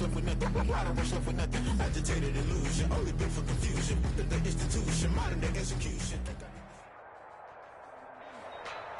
rush left with nothing. Why don't rush left with nothing? Agitated illusion, only built for confusion. The institution, modern day execution.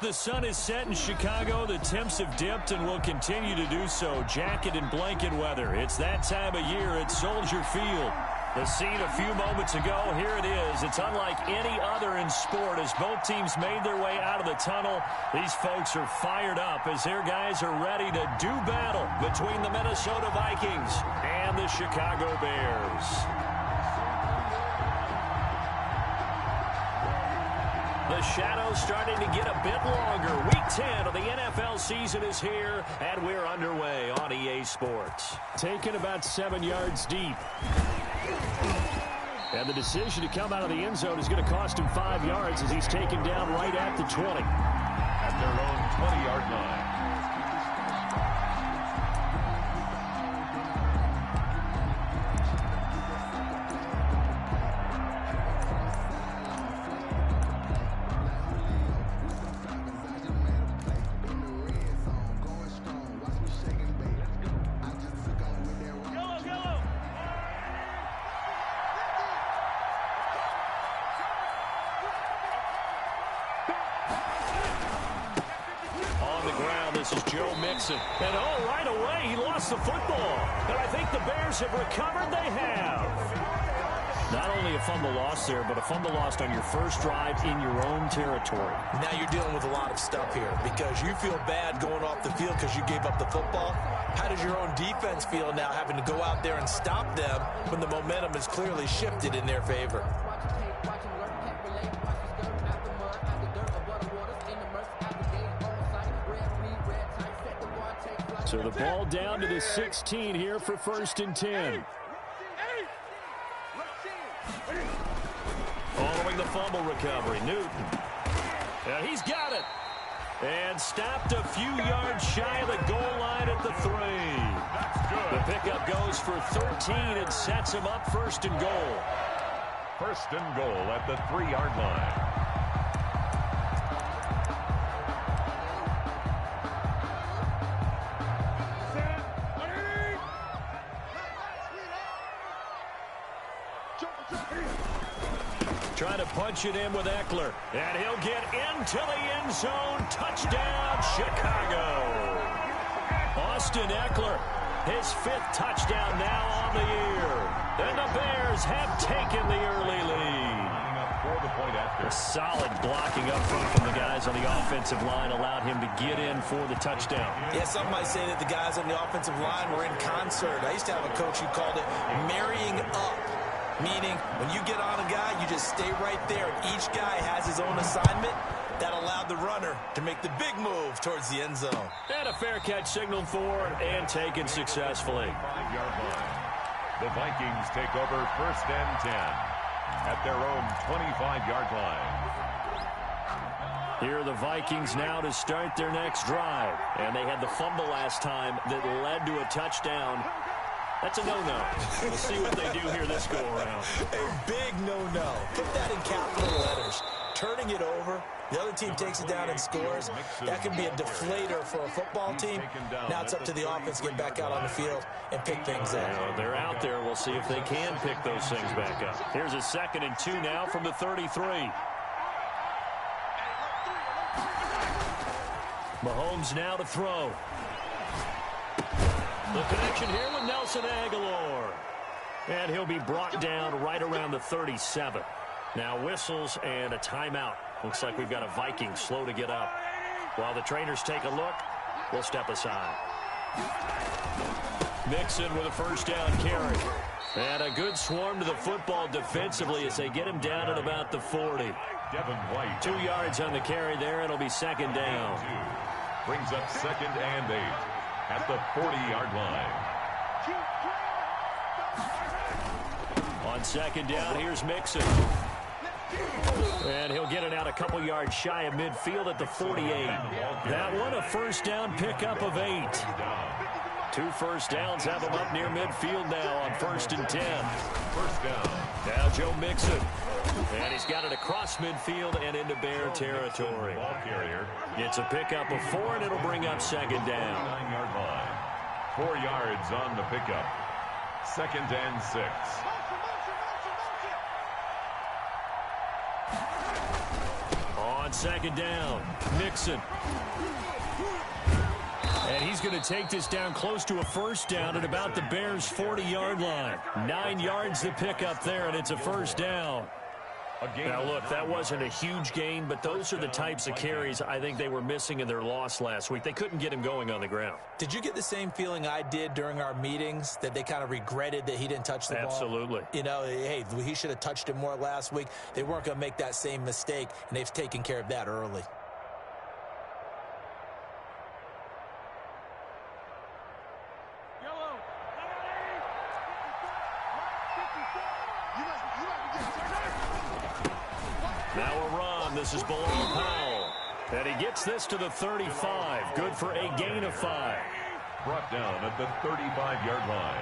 The sun is set in Chicago. The temps have dipped and will continue to do so. Jacket and blanket weather. It's that time of year at Soldier Field. The scene a few moments ago, here it is. It's unlike any other in sport as both teams made their way out of the tunnel. These folks are fired up as their guys are ready to do battle between the Minnesota Vikings and the Chicago Bears. The shadow's starting to get a bit longer. Week 10 of the NFL season is here, and we're underway on EA Sports. Taken about 7 yards deep. And the decision to come out of the end zone is going to cost him 5 yards as he's taken down right at the 20. At their own 20-yard line. And right away, he lost the football. And I think the Bears have recovered. They have. Not only a fumble loss there, but a fumble lost on your first drive in your own territory. Now you're dealing with a lot of stuff here because you feel bad going off the field because you gave up the football. How does your own defense feel now having to go out there and stop them when the momentum is clearly shifted in their favor? So the ball down to the 16 here for 1st and 10. Following the fumble recovery, Newton. And he's got it. And stopped a few yards shy of the goal line at the 3. The pickup goes for 13 and sets him up 1st and goal. 1st and goal at the 3-yard line. Trying to punch it in with Eckler. And he'll get into the end zone. Touchdown, Chicago. Austin Eckler, his 5th touchdown now on the year. And the Bears have taken the early lead. A solid blocking up front from the guys on the offensive line allowed him to get in for the touchdown. Yeah, some might say that the guys on the offensive line were in concert. I used to have a coach who called it marrying up. Meaning, when you get on a guy, you just stay right there. And each guy has his own assignment. That allowed the runner to make the big move towards the end zone. And a fair catch signaled for and taken successfully. 5-yard line. The Vikings take over 1st and 10 at their own 25-yard line. Here are the Vikings now to start their next drive. And they had the fumble last time that led to a touchdown. That's a no-no. We'll see what they do here this go-around. A big no-no. Put that in capital letters. Turning it over, the other team takes it down and scores. That can be a deflator for a football team. Now it's up to the offense to get back out on the field and pick things up. They're out there. We'll see if they can pick those things back up. Here's a 2nd and 2 now from the 33. Mahomes now to throw. The connection here with Nelson Aguilar. And he'll be brought down right around the 37. Now whistles and a timeout. Looks like we've got a Viking slow to get up. While the trainers take a look, we'll step aside. Mixon with a 1st down carry. And a good swarm to the football defensively as they get him down at about the 40. Devin White. 2 yards on the carry there. It'll be 2nd down. Brings up 2nd and 8. At the 40-yard line. On 2nd down, here's Mixon. And he'll get it out a couple yards shy of midfield at the 48. That one, a 1st down pickup of 8. 2 1st downs have him up near midfield now on 1st and 10. 1st down. Now Joe Mixon. And he's got it across midfield and into Bear territory. Ball carrier. It's a pickup of 4, and it'll bring up 2nd down. 9-yard line. 4 yards on the pickup. 2nd and 6. On 2nd down, Mixon. And he's going to take this down close to a 1st down at about the Bears' 40-yard line. 9 yards to pick up there, and it's a 1st down. Now, look, that wasn't a huge gain, but those are the types of carries I think they were missing in their loss last week. They couldn't get him going on the ground. Did you get the same feeling I did during our meetings, that they kind of regretted that he didn't touch the ball? Absolutely. You know, hey, he should have touched it more last week. They weren't going to make that same mistake, and they've taken care of that early. Now a run. This is below Powell. And he gets this to the 35. Good for a gain of 5. Brought down at the 35-yard line.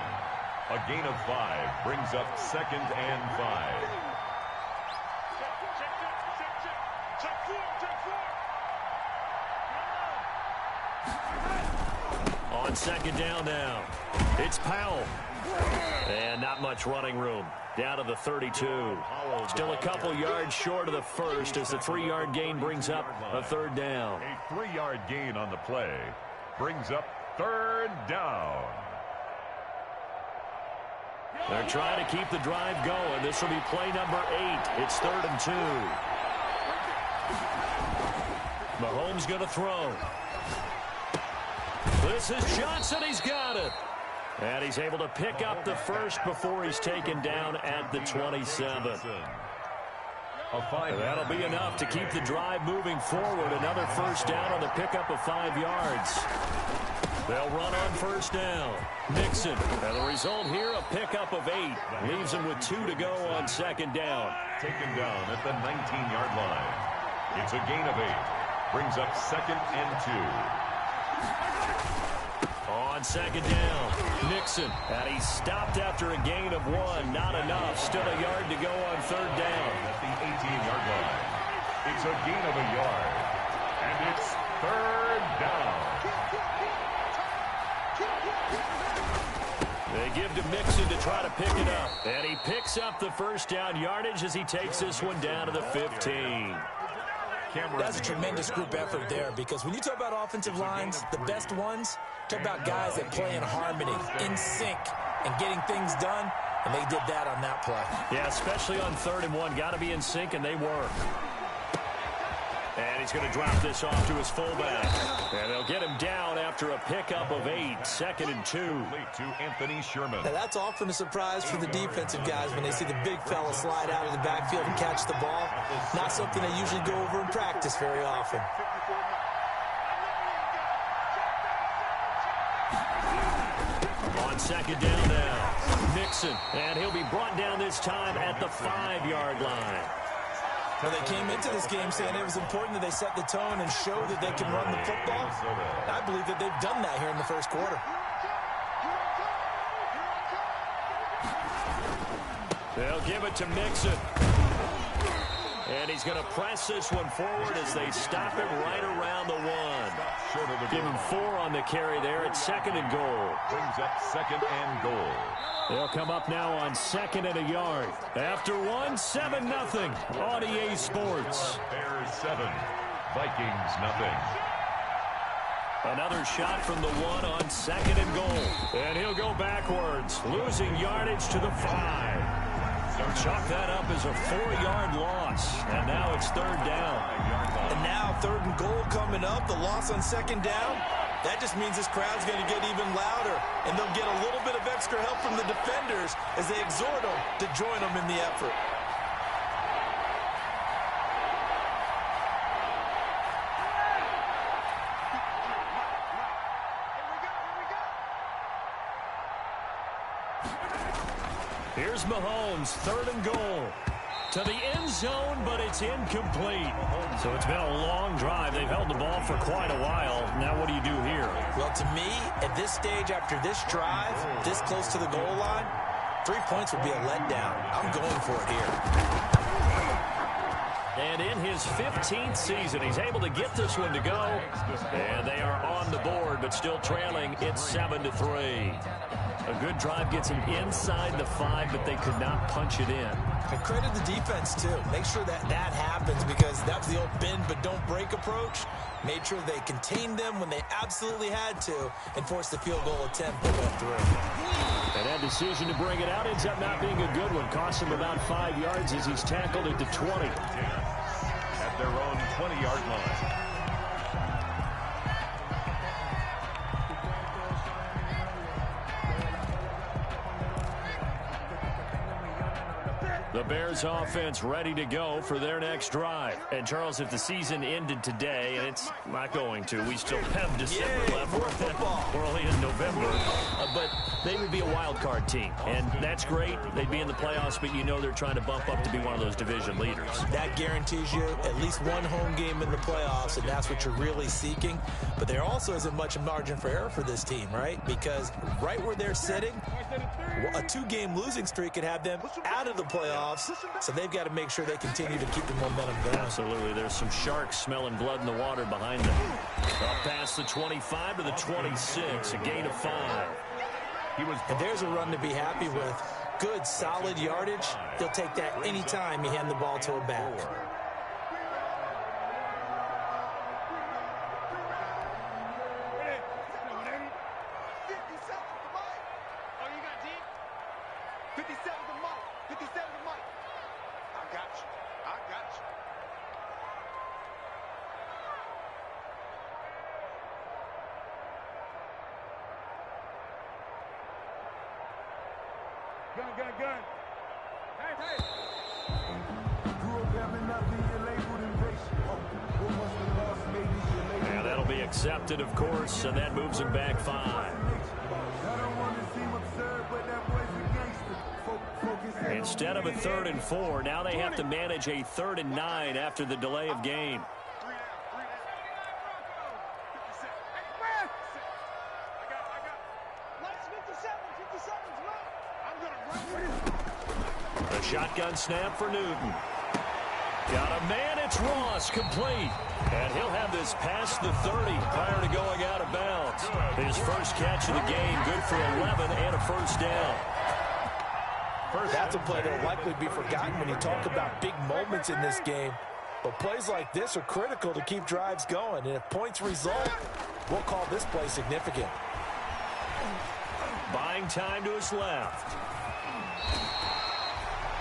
A gain of 5 brings up 2nd and 5. On 2nd down now, it's Powell. And not much running room. Down to the 32. Still a couple yards short of the 1st as the 3-yard gain brings up a 3rd down. A 3-yard gain on the play brings up 3rd down. They're trying to keep the drive going. This will be play number 8. It's 3rd and 2. Mahomes going to throw. This is Johnson. He's got it. And he's able to pick up the 1st before he's taken down at the 27. That'll be enough to keep the drive moving forward. Another 1st down on the pickup of 5 yards. They'll run on 1st down. Mixon. And the result here, a pickup of 8. Leaves him with 2 to go on 2nd down. Taken down at the 19-yard line. It's a gain of 8. Brings up 2nd and 2. On 2nd down, Mixon. And he stopped after a gain of 1. Not enough. Still a yard to go on 3rd down. At the 18-yard line. It's a gain of a yard. And it's 3rd down. They give to Mixon to try to pick it up. And he picks up the 1st down yardage as he takes this one down to the 15. That's a tremendous group effort there, because when you talk about offensive lines, the best ones, talk about guys that play in harmony, in sync, and getting things done, and they did that on that play. Yeah, especially on 3rd and 1. Got to be in sync, and they were. And he's going to drop this off to his fullback. And they'll get him down after a pickup of 8. 2nd and 2. To Anthony Sherman. Now, that's often a surprise for the defensive guys when they see the big fella slide out of the backfield and catch the ball. Not something they usually go over in practice very often. On 2nd down now, Mixon. And he'll be brought down this time at the 5-yard line. Well, they came into this game saying it was important that they set the tone and show that they can run the football. I believe that they've done that here in the 1st quarter. They'll give it to Mixon. And he's going to press this one forward as they stop him right around the 1. Give him 4 on the carry there at 2nd and goal. Brings up 2nd and goal. They'll come up now on 2nd and a yard. After 1, 7-0 on EA Sports. Bears 7, Vikings nothing. Another shot from the 1 on 2nd and goal. And he'll go backwards, losing yardage to the 5. Chalk that up as a 4-yard loss. And now it's 3rd down. And now 3rd and goal coming up. The loss on 2nd down. That just means this crowd's going to get even louder. And they'll get a little bit of extra help from the defenders as they exhort them to join them in the effort. Here's Mahomes, 3rd and goal. To the end zone, but it's incomplete. So it's been a long drive. They've held the ball for quite a while. Now what do you do here? Well, to me, at this stage, after this drive, this close to the goal line, 3 points would be a letdown. I'm going for it here. And in his 15th season, he's able to get this one to go. And they are on the board, but still trailing. It's 7-3. A good drive gets them inside the 5, but they could not punch it in. And credit the defense, too. Make sure that happens, because that was the old bend but don't break approach. Made sure they contained them when they absolutely had to and forced the field goal attempt to go through. And that decision to bring it out ends up not being a good one. Cost him about 5 yards as he's tackled at the 20. At their own 20-yard line. The Bears offense ready to go for their next drive. And, Charles, if the season ended today, and it's not going to, we still have December left. We're only in November. But they would be a wild card team. And that's great. They'd be in the playoffs, but you know they're trying to bump up to be one of those division leaders. That guarantees you at least one home game in the playoffs, and that's what you're really seeking. But there also isn't much margin for error for this team, right? Because right where they're sitting, a 2-game losing streak could have them out of the playoffs. So they've got to make sure they continue to keep the momentum going. Absolutely. There's some sharks smelling blood in the water behind them. Up past the 25 to the 26, a gain of 5. And there's a run to be happy with. Good, solid yardage. He'll take that anytime you hand the ball to a back. Gun. Hey. And that'll be accepted, of course, and that moves him back 5. Instead of a 3rd and 4, now they have to manage a 3rd and 9 after the delay of game. A shotgun snap for Newton. Got a man, it's Ross, complete. And he'll have this past the 30 prior to going out of bounds. His first catch of the game, good for 11 and a first down. That's a play that will likely be forgotten when you talk about big moments in this game. But plays like this are critical to keep drives going. And if points result, we'll call this play significant. Buying time to his left.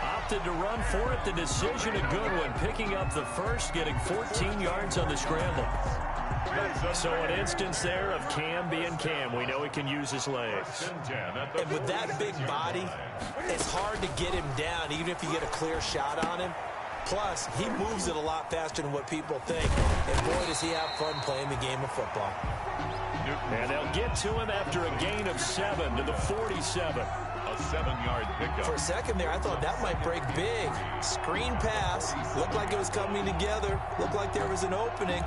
Opted to run for it. The decision a good one. Picking up the first, getting 14 yards on the scramble. So an instance there of Cam being Cam. We know he can use his legs. And with that big body, it's hard to get him down, even if you get a clear shot on him. Plus, he moves it a lot faster than what people think. And boy, does he have fun playing the game of football. And they'll get to him after a gain of 7 to the 47. A 7-yard pickup. For a second there, I thought that might break big. Screen pass. Looked like it was coming together. Looked like there was an opening.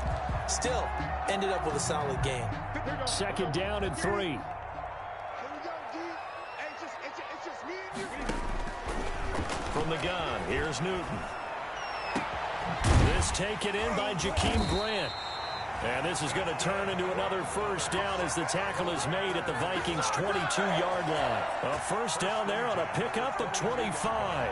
Still, ended up with a solid game. 2nd down and 3. From the gun, here's Newton. This taken in by Jakeem Grant. And this is going to turn into another first down as the tackle is made at the Vikings' 22-yard line. A first down there on a pickup of 25.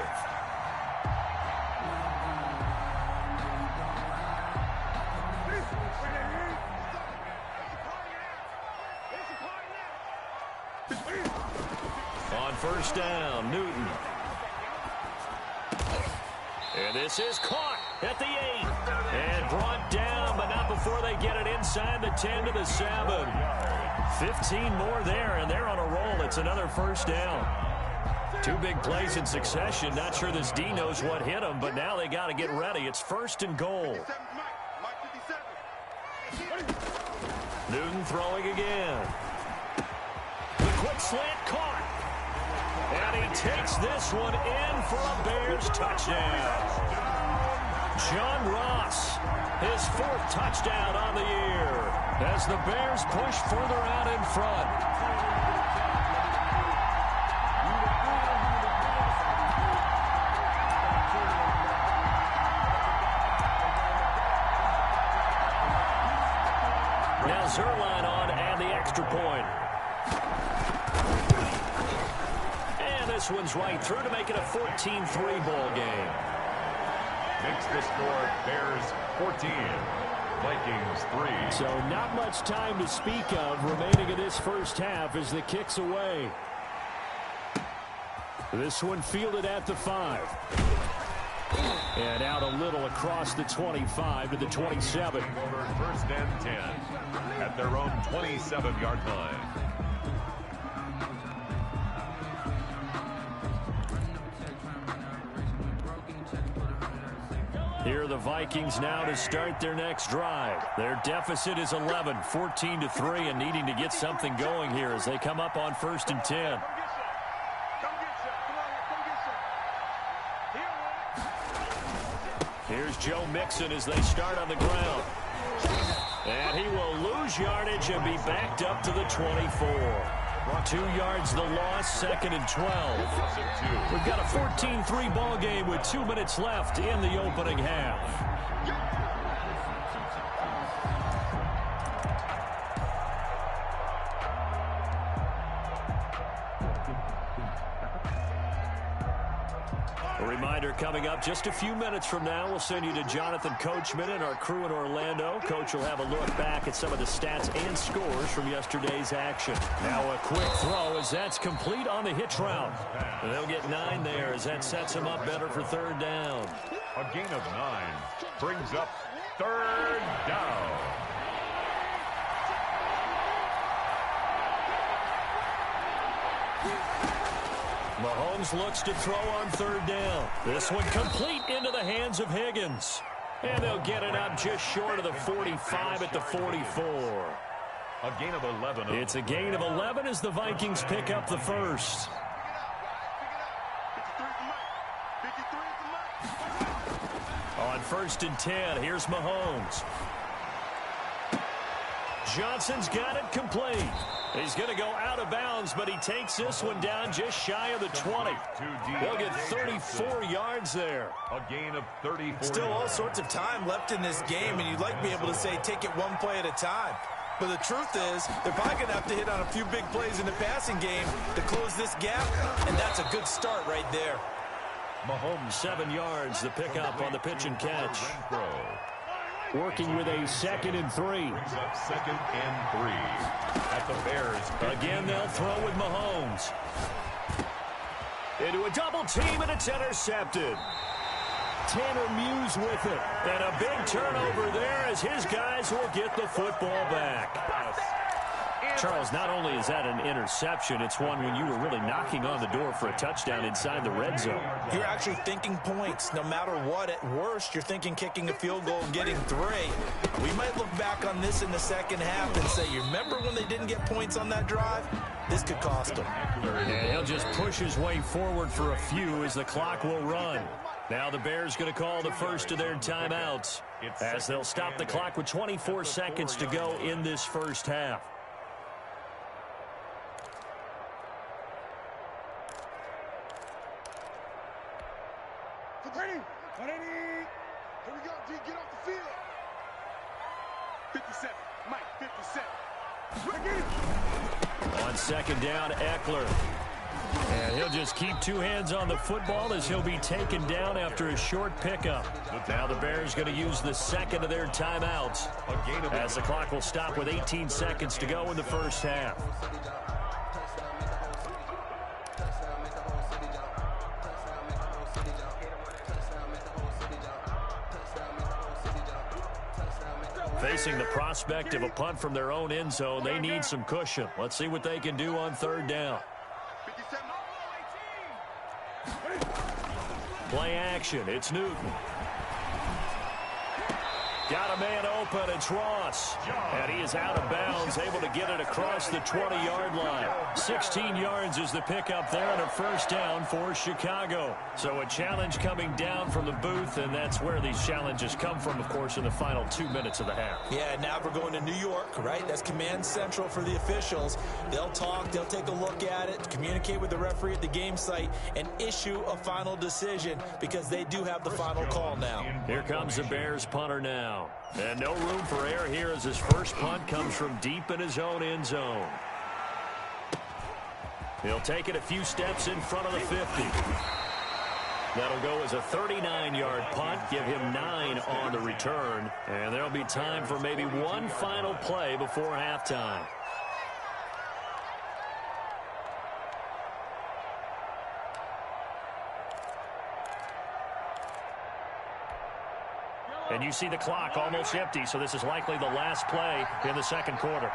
On first down, Newton. And this is caught at the 8. And brought down, but not before they get it inside the 10 to the 7. 15 more there, and they're on a roll. It's another first down. 2 big plays in succession. Not sure this D knows what hit him, but now they got to get ready. It's 1st and goal. Newton throwing again. The quick slant caught. And he takes this one in for a Bears touchdown. John Ross, his 4th touchdown on the year as the Bears push further out in front. Now Zerline on and the extra point. And this one's right through to make it a 14-3 ball game. Makes the score Bears 14, Vikings 3. So not much time to speak of remaining in this first half as the kick's away. This one fielded at the 5. And out a little across the 25 to the 27. Over first and 10 at their own 27-yard line. Here are the Vikings now to start their next drive. Their deficit is 11, 14-3, and needing to get something going here as they come up on first and 10. Here's Joe Mixon as they start on the ground. And he will lose yardage and be backed up to the 24. 2 yards the loss, 2nd and 12. We've got a 14-3 ball game with 2 minutes left in the opening half. A reminder coming up just a few minutes from now, we'll send you to Jonathan Coachman and our crew in Orlando. Coach will have a look back at some of the stats and scores from yesterday's action. Now a quick throw as that's complete on the hitch route. And they'll get 9 there as that sets them up better for 3rd down. A gain of 9 brings up 3rd down. Mahomes looks to throw on 3rd down. This one complete into the hands of Higgins. And they'll get it up just short of the 45 at the 44. A gain of 11. It's a gain of 11 as the Vikings pick up the first. On 1st and 10, here's Mahomes. Johnson's got it complete. He's going to go out of bounds, but he takes this one down just shy of the 20. They'll get 34 yards there. A gain of 34. Still all sorts of time left in this game, and you'd like to be able to say take it one play at a time. But the truth is, they're probably going to have to hit on a few big plays in the passing game to close this gap, and that's a good start right there. Mahomes 7 yards, the pickup on the pitch and catch. Working with a 2nd and 3. Brings up 2nd and 3 at the Bears. Again, they'll throw with Mahomes. Into a double team, and it's intercepted. Tanner Muse with it. And a big turnover there as his guys will get the football back. Charles, not only is that an interception, it's one when you were really knocking on the door for a touchdown inside the red zone. You're actually thinking points. No matter what, at worst, you're thinking kicking a field goal and getting 3. We might look back on this in the second half and say, you remember when they didn't get points on that drive? This could cost them. And he'll just push his way forward for a few as the clock will run. Now the Bears going to call the first of their timeouts as they'll stop the clock with 24 seconds to go in this first half. Ready? 180. Here we go, G. Get off the field. 57. Mike, 57. On 2nd down, Eckler. And he'll just keep 2 hands on the football as he'll be taken down after a short pickup. Now the Bears going to use the 2nd of their timeouts as the clock will stop with 18 seconds to go in the first half. Facing the prospect of a punt from their own end zone, they need some cushion. Let's see what they can do on 3rd down. Play action. It's Newton. Got a man open. It's Ross. And he is out of bounds, able to get it across the 20-yard line. 16 yards is the pickup there and a first down for Chicago. So a challenge coming down from the booth, and that's where these challenges come from, of course, in the final 2 minutes of the half. Yeah, now we're going to New York, right? That's command central for the officials. They'll talk, they'll take a look at it, communicate with the referee at the game site, and issue a final decision because they do have the final call now. Here comes the Bears punter now. And no room for error here as his first punt comes from deep in his own end zone. He'll take it a few steps in front of the 50. That'll go as a 39-yard punt, give him 9 on the return. And there'll be time for maybe one final play before halftime. And you see the clock almost empty, so this is likely the last play in the second quarter.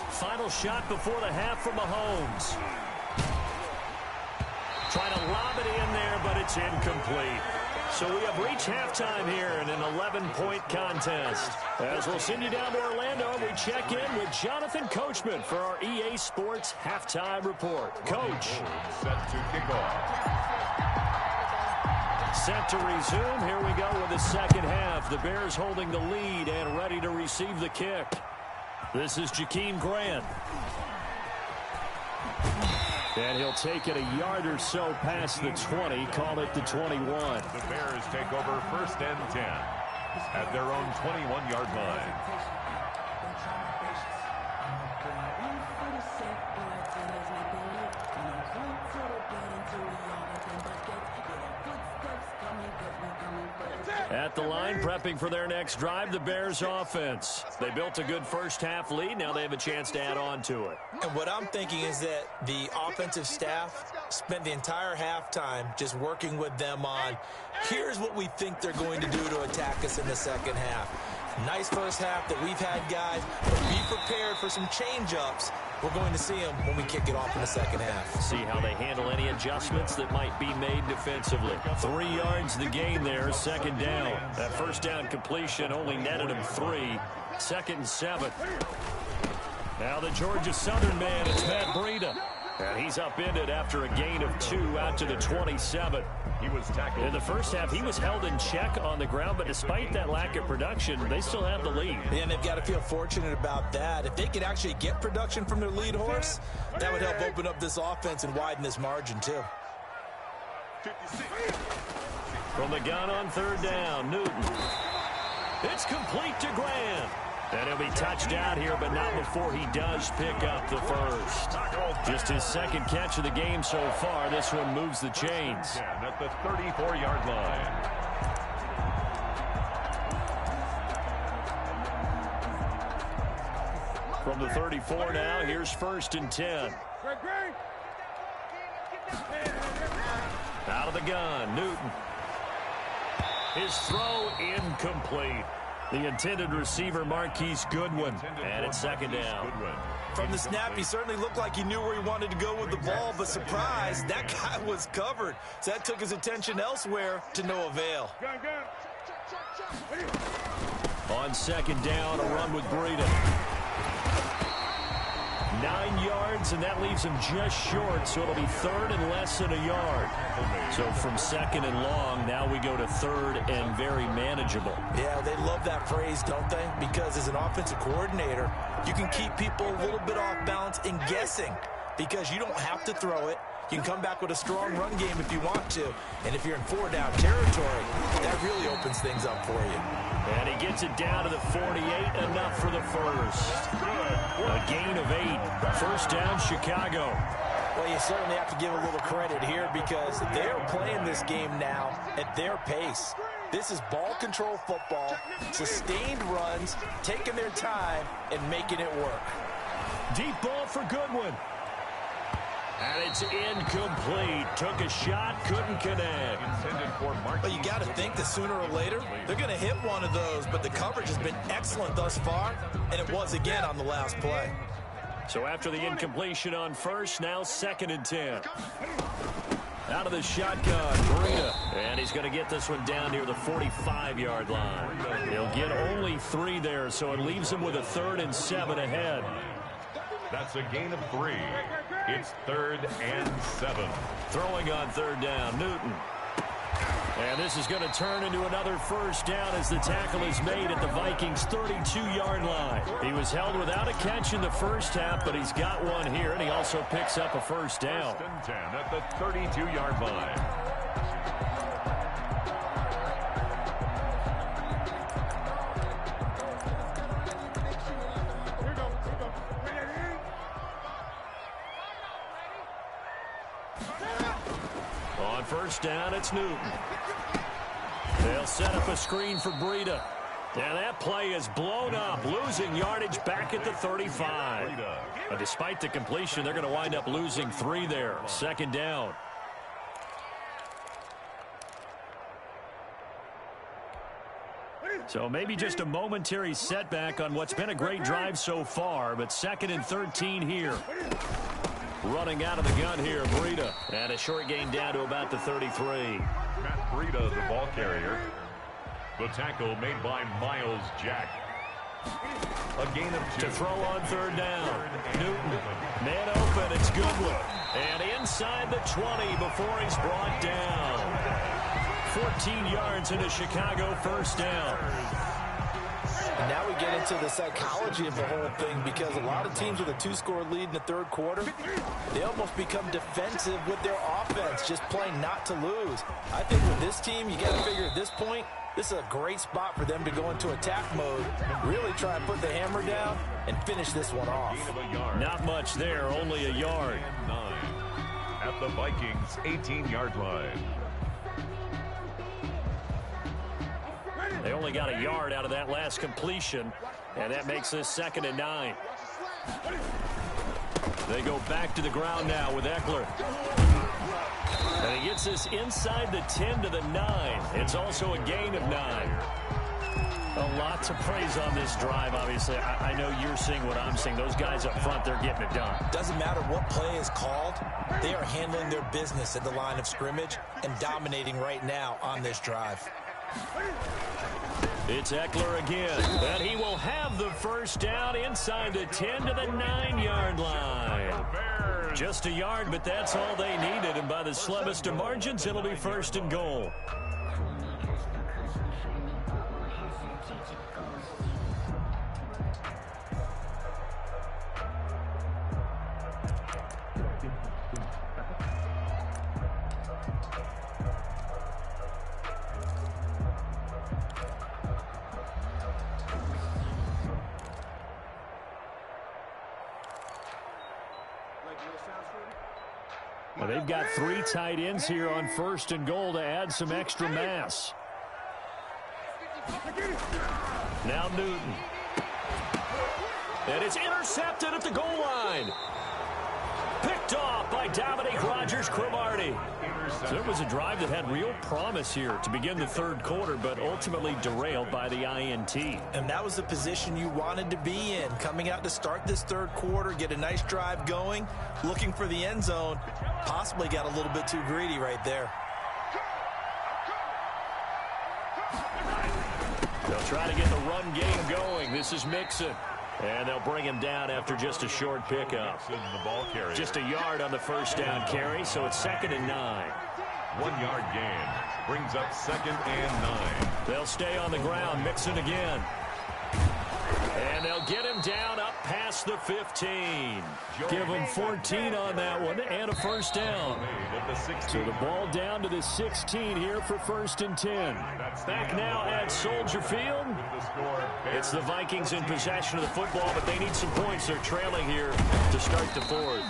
Final shot before the half from Mahomes. Trying to lob it in there, but it's incomplete. So we have reached halftime here in an 11-point contest. As we'll send you down to Orlando, we check in with Jonathan Coachman for our EA Sports Halftime Report. Coach. Set to kick off. Set to resume. Here we go with the second half. The Bears holding the lead and ready to receive the kick. This is Jakeem Grant. And he'll take it a yard or so past the 20, call it the 21. The Bears take over first and 10 at their own 21-yard line. At the line, prepping for their next drive, the Bears offense. They built a good first-half lead. Now they have a chance to add on to it. And what I'm thinking is that the offensive staff spent the entire halftime just working with them on, here's what we think they're going to do to attack us in the second half. Nice first half that we've had, guys, but be prepared for some change-ups. We're going to see them when we kick it off in the second half. See how they handle any adjustments that might be made defensively. 3 yards the gain there, second down. That first down completion only netted him 3. Second and 7. Now the Georgia Southern man, it's Matt Breida. And he's upended after a gain of 2 out to the 27. He was tackled. In the first half, he was held in check on the ground, but despite that lack of production, they still have the lead. And they've got to feel fortunate about that. If they could actually get production from their lead horse, that would help open up this offense and widen this margin, too. From the gun on third down, Newton. It's complete to Grant. And he'll be touched out here, but not before he does pick up the first. Just his second catch of the game so far. This one moves the chains. At the 34-yard line. From the 34 now, here's first and 10. Out of the gun, Newton. His throw incomplete. The intended receiver, Marquise Goodwin. And it's second down. From the snap, he certainly looked like he knew where he wanted to go with the ball, but surprise, that guy was covered. So that took his attention elsewhere to no avail. On second down, a run with Breida. 9 yards, and that leaves him just short, so it'll be third and less than a yard. So from second and long, now we go to third and very manageable. Yeah, they love that phrase, don't they? Because as an offensive coordinator, you can keep people a little bit off balance and guessing because you don't have to throw it. You can come back with a strong run game if you want to. And if you're in 4-down territory, that really opens things up for you. And he gets it down to the 48, enough for the first. A gain of 8. First down, Chicago. Well, you certainly have to give a little credit here because they're playing this game now at their pace. This is ball control football, sustained runs, taking their time, and making it work. Deep ball for Goodwin. And it's incomplete. Took a shot, couldn't connect. Well, you got to think that sooner or later, they're going to hit one of those, but the coverage has been excellent thus far, and it was again on the last play. So after the incompletion on first, now second and 10. Out of the shotgun, Breida. And he's going to get this one down near the 45-yard line. He'll get only 3 there, so it leaves him with a 3rd and 7 ahead. That's a gain of 3. It's 3rd and 7. Throwing on third down, Newton. And this is going to turn into another first down as the tackle is made at the Vikings' 32-yard line. He was held without a catch in the first half, but he's got one here, and he also picks up a first down. First and 10 at the 32-yard line. first down, it's Newton. They'll set up a screen for Breida. And that play is blown up, losing yardage back at the 35. But despite the completion, they're going to wind up losing 3 there. Second down. So maybe just a momentary setback on what's been a great drive so far, but 2nd and 13 here. Running out of the gun here, Breida. And a short gain down to about the 33. Matt Breida, the ball carrier. The tackle made by Miles Jack. A gain of 2. To throw on 3rd down. Newton, man open, it's Goodwin. And inside the 20 before he's brought down. 14 yards into Chicago, first down. And now we get into the psychology of the whole thing, because a lot of teams with a 2-score lead in the 3rd quarter, they almost become defensive with their offense, just playing not to lose. I think with this team, you got to figure at this point, this is a great spot for them to go into attack mode, really try and put the hammer down and finish this one off. Not much there, only a yard. 9 at the Vikings' 18-yard line. They only got a yard out of that last completion, and that makes this 2nd and 9. They go back to the ground now with Eckler. And he gets this inside the 10 to the 9. It's also a gain of 9. A lot to praise on this drive, obviously. I know you're seeing what I'm seeing. Those guys up front, they're getting it done. Doesn't matter what play is called. They are handling their business at the line of scrimmage and dominating right now on this drive. It's Eckler again, and he will have the first down inside the 10 to the 9-yard line. Just a yard, but that's all they needed, and by the slimmest of margins, it'll be 1st and goal. Well, they've got 3 tight ends here on 1st and goal to add some extra mass. Now Newton. And it's intercepted at the goal line. Picked off by Dominique Rodgers-Cromartie. So it was a drive that had real promise here to begin the 3rd quarter, but ultimately derailed by the INT. And that was the position you wanted to be in, coming out to start this 3rd quarter, get a nice drive going, looking for the end zone. Possibly got a little bit too greedy right there. They'll try to get the run game going. This is Mixon. And they'll bring him down after just a short pickup. Just a yard on the first down carry, so it's 2nd and 9. 1-yard gain brings up 2nd and 9. They'll stay on the ground. Mixon again. And they'll get him down up past the 15. Give him 14 on that one and a first down. So the ball down to the 16 here for 1st and 10. Back now at Soldier Field. It's the Vikings in possession of the football, but they need some points. They're trailing here to start the 4th.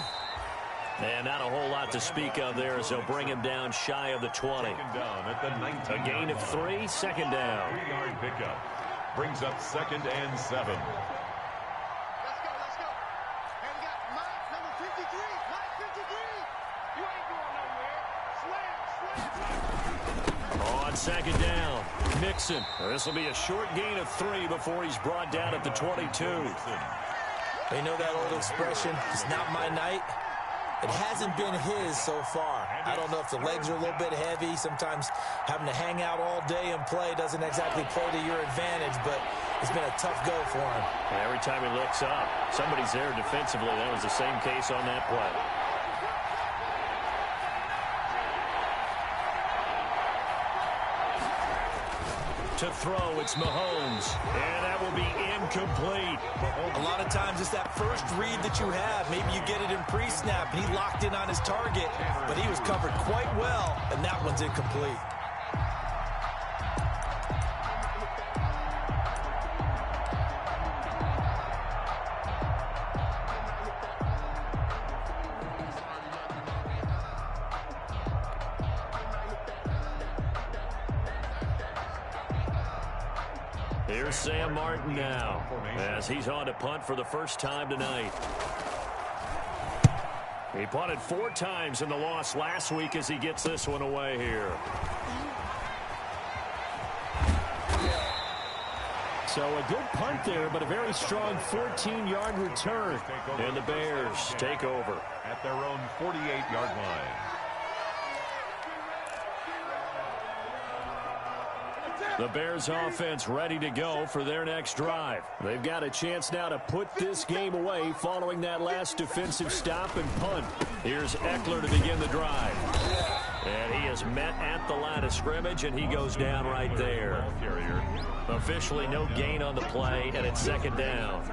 And not a whole lot to speak of there as they'll bring him down shy of the 20. A gain of 3, 2nd down. 3-yard pickup brings up 2nd and 7. Let's go. And we got Mike, number 53. Mike 53. You ain't going nowhere. Slam. On 2nd down, Mixon. This will be a short gain of 3 before he's brought down at the 22. You know that old expression, it's not my night? It hasn't been his so far. I don't know if the legs are a little bit heavy. Sometimes having to hang out all day and play doesn't exactly play to your advantage, but it's been a tough go for him. And every time he looks up, somebody's there defensively. That was the same case on that play. To throw, it's Mahomes, and that will be incomplete. A lot of times it's that first read that you have. Maybe you get it in pre-snap, and he locked in on his target, but he was covered quite well, and that one's incomplete. Here's Sam Martin now as he's on to punt for the first time tonight. He punted 4 times in the loss last week as he gets this one away here. So a good punt there, but a very strong 14-yard return. And the Bears take over at their own 48-yard line. The Bears offense ready to go for their next drive. They've got a chance now to put this game away following that last defensive stop and punt. Here's Eckler to begin the drive. And he is met at the line of scrimmage, and he goes down right there. Officially no gain on the play, and it's second down.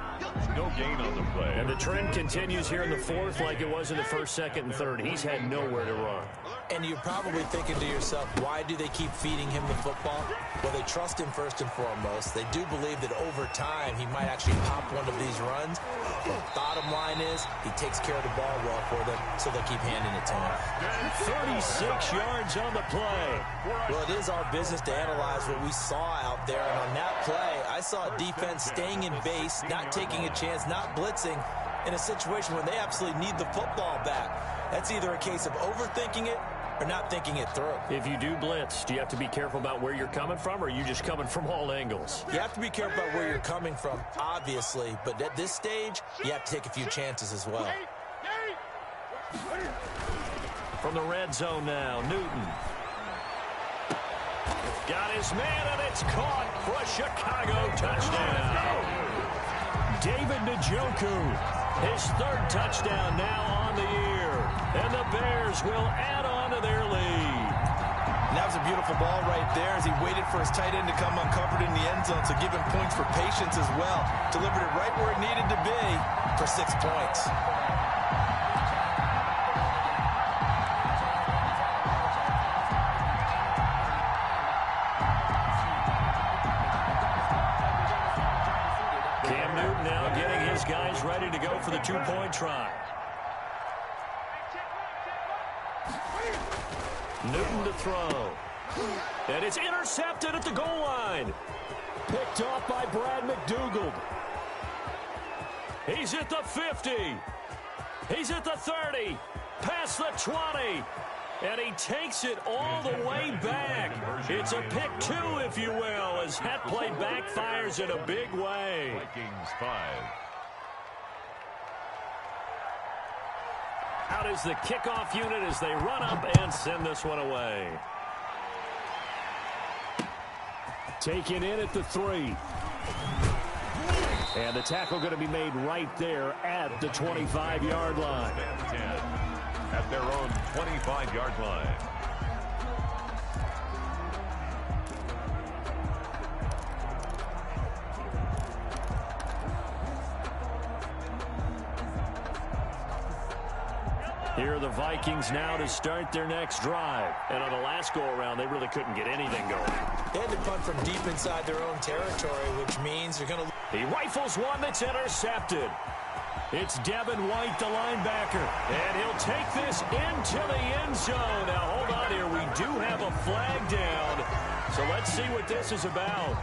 No gain on the play. And the trend continues here in the fourth like it was in the first, second, and third. He's had nowhere to run. And you're probably thinking to yourself, why do they keep feeding him the football? Well, they trust him first and foremost. They do believe that over time he might actually pop one of these runs. But bottom line is he takes care of the ball well for them, so they'll keep handing it to him. 36 yards on the play. Well, it is our business to analyze what we saw out there. And on that play, I saw a defense staying in base, not taking a chance, not blitzing in a situation where they absolutely need the football back. That's either a case of overthinking it or not thinking it through. If you do blitz, do you have to be careful about where you're coming from, or are you just coming from all angles? You have to be careful about where you're coming from, obviously, but at this stage, you have to take a few chances as well. From the red zone now, Newton. Got his man, and it's caught for a Chicago touchdown. David Njoku, his 3rd touchdown now on the year. And the Bears will add on to their lead. And that was a beautiful ball right there as he waited for his tight end to come uncovered in the end zone, so give him points for patience as well. Delivered it right where it needed to be for 6 points. Cam Newton now getting his guys ready to go for the 2-point try. Newton to throw. And it's intercepted at the goal line. Picked off by Brad McDougald. He's at the 50. He's at the 30. Past the 20. And he takes it all the way back. It's a pick 2, if you will, as that play backfires in a big way. Vikings 5. Out is the kickoff unit as they run up and send this one away. Taken in at the 3. And the tackle going to be made right there at the 25-yard line. At their own 25-yard line. Here are the Vikings now to start their next drive. And on the last go-around, they really couldn't get anything going. They had to punt from deep inside their own territory, which means they're going to... He rifles one that's intercepted. It's Devin White, the linebacker. And he'll take this into the end zone. Now, hold on here. We do have a flag down. So let's see what this is about.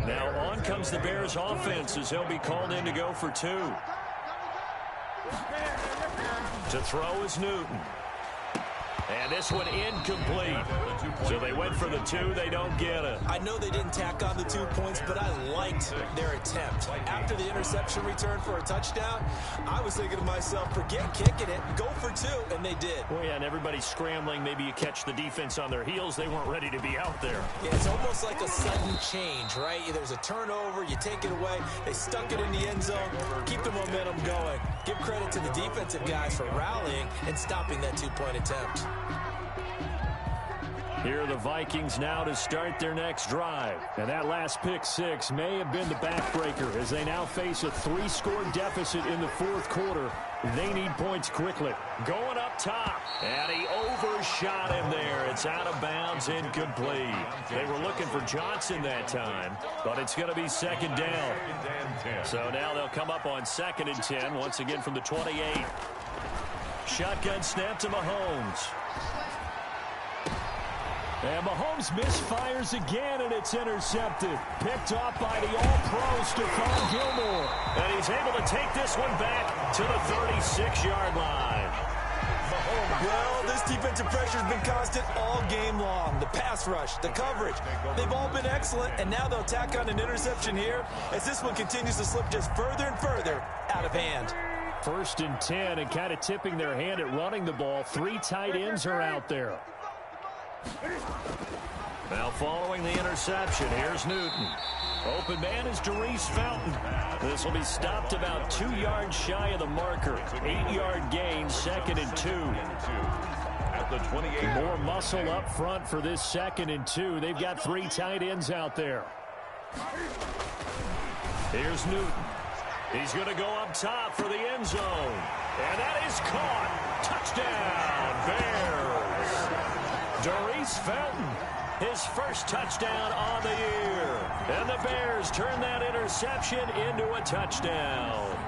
Now on comes the Bears offense as they'll be called in to go for 2. To throw is Newton. And this one incomplete. So they went for the 2. They don't get it. I know they didn't tack on the 2 points, but I liked their attempt. After the interception return for a touchdown, I was thinking to myself, forget kicking it, go for 2, and they did. Well, yeah, and everybody's scrambling. Maybe you catch the defense on their heels. They weren't ready to be out there. Yeah, it's almost like a sudden change, right? There's a turnover, you take it away, they stuck it in the end zone, keep the momentum going. Give credit to the defensive guys for rallying and stopping that 2-point attempt. Here are the Vikings now to start their next drive. And that last pick 6 may have been the backbreaker as they now face a 3-score deficit in the 4th quarter. They need points quickly. Going up top. And he overshot him there. It's out of bounds, incomplete. They were looking for Johnson that time, but it's going to be second down. So now they'll come up on 2nd and 10, once again from the 28. Shotgun snap to Mahomes. And Mahomes misfires again, and it's intercepted. Picked off by the All-Pro, Stephon Gilmore. And he's able to take this one back to the 36-yard line. Well, this defensive pressure has been constant all game long. The pass rush, the coverage, they've all been excellent, and now they'll tack on an interception here as this one continues to slip just further and further out of hand. 1st and 10, and kind of tipping their hand at running the ball. 3 tight ends are out there. Now following the interception, here's Newton. Open man is Darius Fountain. This will be stopped about 2 yards shy of the marker. 8-yard gain, 2nd and 2. At the 28. More muscle up front for this 2nd and 2. They've got 3 tight ends out there. Here's Newton. He's going to go up top for the end zone. And that is caught. Touchdown, Bears. Darius Fountain, his first touchdown on the year. And the Bears turn that interception into a touchdown.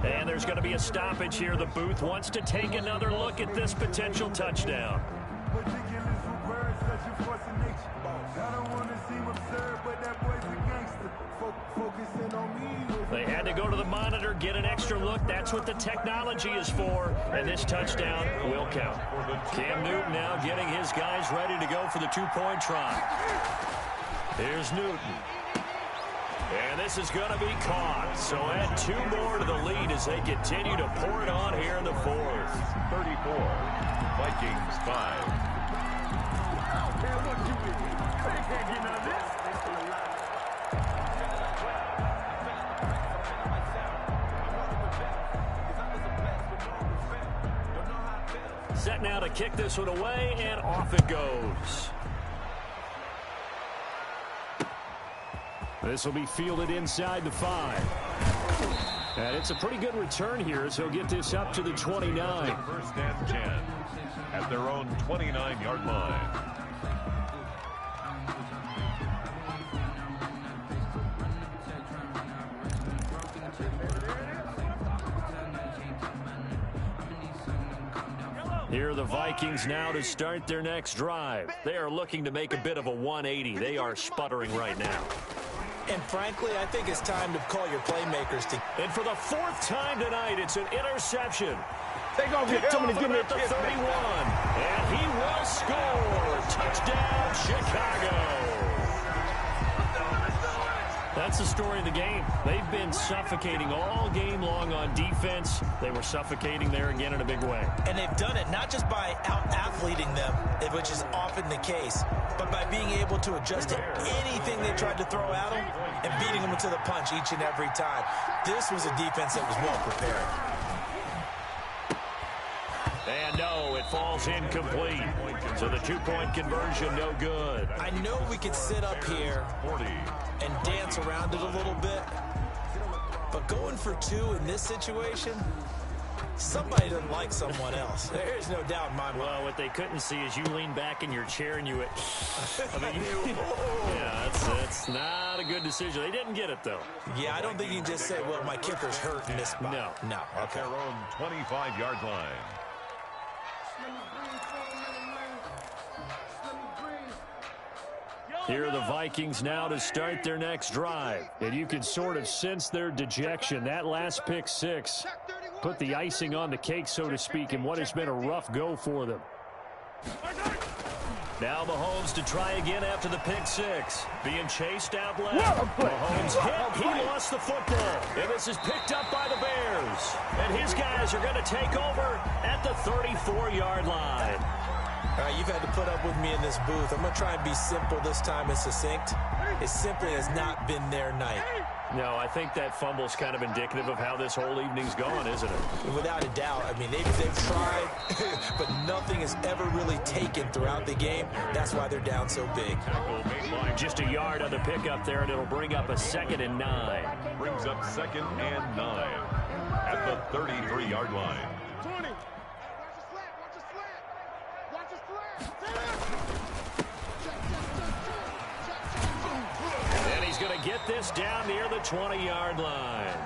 And there's going to be a stoppage here. The booth wants to take another look at this potential touchdown. They had to go to the monitor, get an extra look. That's what the technology is for. And this touchdown will count. Cam Newton now getting his guys ready to go for the 2-point try. Here's Newton. And this is going to be caught. So add 2 more to the lead as they continue to pour it on here in the 4th. 34. Vikings 5. Set now to kick this one away, and off it goes. This will be fielded inside the 5. And it's a pretty good return here as he'll get this up to the 29. 1st and 10 at their own 29-yard line. Here are the Vikings now to start their next drive. They are looking to make a bit of a 180. They are sputtering right now. And frankly, I think it's time to call your playmakers to. And for the 4th time tonight, it's an interception. Take off your helmet and give me a at the kiss, 31. And he will score. Touchdown, Chicago. That's the story of the game. They've been suffocating all game long on defense. They were suffocating there again in a big way. And they've done it not just by out-athleting them, which is often the case, but by being able to adjust to anything they tried to throw at them and beating them to the punch each and every time. This was a defense that was well prepared. And no, it falls incomplete. So the 2-point conversion, no good. I know we could sit up here 40. and dance around it a little bit, but going for 2 in this situation, somebody doesn't like someone else. There's no doubt in my mind. Well, what they couldn't see is you lean back in your chair and you went, I mean, yeah, that's not a good decision. They didn't get it, though. Yeah, I don't think you can just say, well, my kicker's hurt and missed by. No. At Okay. their own 25-yard line. Here are the Vikings now to start their next drive. And you can sort of sense their dejection. That last pick 6 put the icing on the cake, so to speak, in what has been a rough go for them. Now Mahomes to try again after the pick 6. Being chased out left. Mahomes hit. He lost the football. And this is picked up by the Bears. And his guys are going to take over at the 34-yard line. All right, you've had to put up with me in this booth. I'm going to try and be simple this time and succinct. It simply has not been their night. No, I think that fumble's kind of indicative of how this whole evening's gone, isn't it? Without a doubt. I mean, they've tried, but nothing has ever really taken throughout the game. That's why they're down so big. Just a yard on the pickup there, and it'll bring up a 2nd and 9. Brings up 2nd and 9 at the 33-yard line. 20. Watch the slant. Watch the slant. And he's going to get this down near the 20-yard line.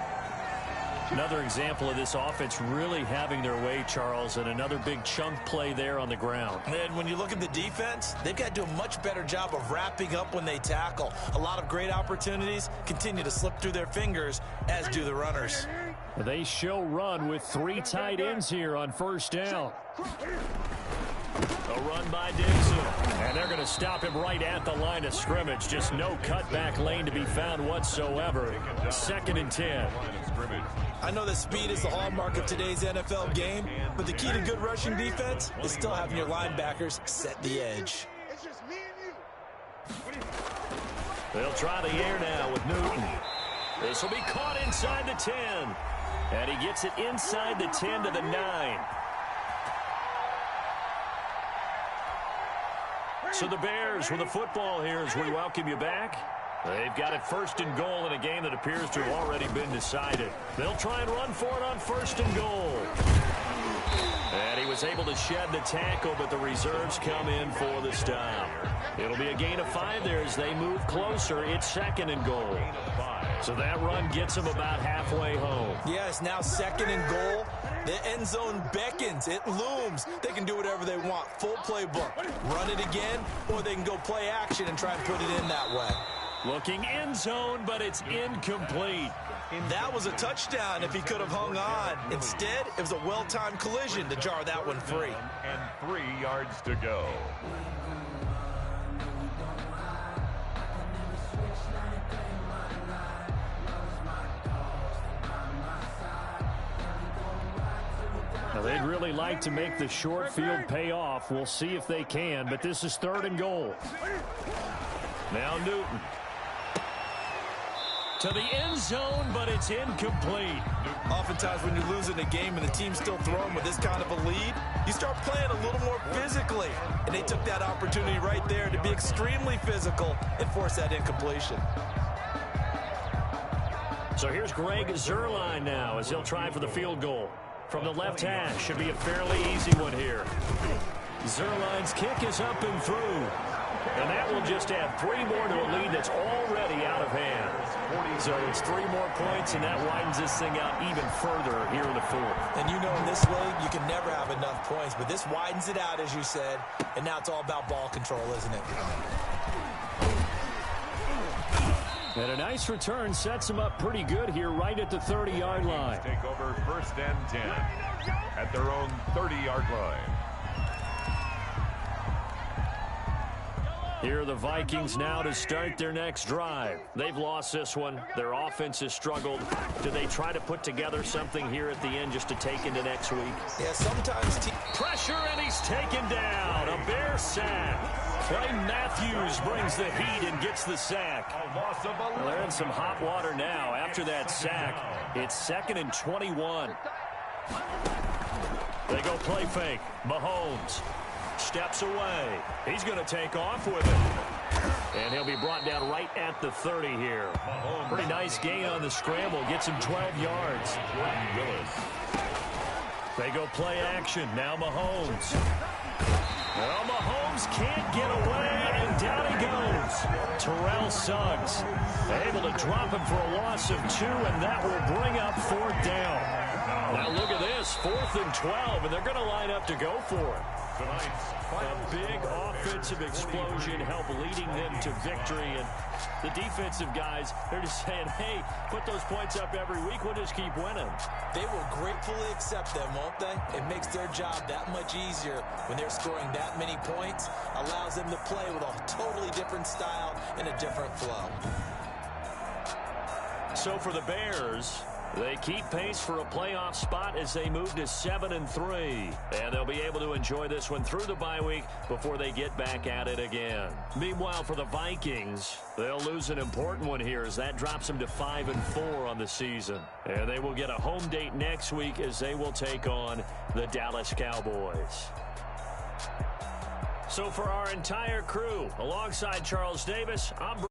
Another example of this offense really having their way, Charles, and another big chunk play there on the ground. And when you look at the defense, they've got to do a much better job of wrapping up when they tackle. A lot of great opportunities continue to slip through their fingers, as do the runners. They show run with 3 tight ends here on 1st down. A run by Dixon. And they're going to stop him right at the line of scrimmage. Just no cutback lane to be found whatsoever. 2nd and 10. I know that speed is the hallmark of today's NFL game, but the key to good rushing defense is still having your linebackers set the edge. It's just me and you. They'll try the air now with Newton. This will be caught inside the 10. And he gets it inside the 10 to the 9. So the Bears with the football here as we welcome you back. They've got it 1st and goal in a game that appears to have already been decided. They'll try and run for it on 1st and goal. And he was able to shed the tackle, but the reserves come in for the stop. It'll be a gain of 5 there as they move closer. It's 2nd and goal. So that run gets them about halfway home. Yeah, it's now 2nd and goal. The end zone beckons. It looms. They can do whatever they want. Full playbook. Run it again, or they can go play action and try and put it in that way. Looking end zone, but it's incomplete. That was a touchdown if he could have hung on. Instead, it was a well-timed collision to jar that one free. And 3 yards to go. Now, they'd really like to make the short field pay off. We'll see if they can, but this is 3rd and goal. Now Newton. To the end zone, but it's incomplete. Oftentimes when you're losing a game and the team's still throwing with this kind of a lead, you start playing a little more physically. And they took that opportunity right there to be extremely physical and force that incompletion. So here's Greg Zuerlein now as he'll try for the field goal. From the left hash, should be a fairly easy one here. Zuerlein's kick is up and through. And that will just add 3 more to a lead that's already out of hand. So it's 3 more points, and that widens this thing out even further here in the 4th. And you know in this league, you can never have enough points, but this widens it out, as you said, and now it's all about ball control, isn't it? And a nice return sets them up pretty good here right at the 30-yard line. Take over 1st and 10 at their own 30-yard line. Here are the Vikings now to start their next drive. They've lost this one. Their offense has struggled. Do they try to put together something here at the end just to take into next week? Yeah, sometimes pressure, and he's taken down. A Bear sack. Clay Matthews brings the heat and gets the sack. Well, they're in some hot water now. After that sack, it's 2nd and 21. They go play fake. Mahomes steps away. He's going to take off with it. And he'll be brought down right at the 30 here. Pretty nice gain on the scramble. Gets him 12 yards. They go play action. Now Mahomes. Well, Mahomes can't get away, and down he goes. Terrell Suggs able to drop him for a loss of 2, and that will bring up 4th down. Now look at this, 4th and 12, and they're going to line up to go for it. A big offensive explosion help leading them to victory, and the defensive guys, they're just saying, hey, put those points up every week, we'll just keep winning. They will gratefully accept them, won't they? It makes their job that much easier when they're scoring that many points, allows them to play with a totally different style and a different flow. So for the Bears, They keep pace for a playoff spot as they move to 7-3. And they'll be able to enjoy this one through the bye week before they get back at it again. Meanwhile, for the Vikings, they'll lose an important one here as that drops them to 5-4 on the season. And they will get a home date next week as they will take on the Dallas Cowboys. So for our entire crew, alongside Charles Davis, I'm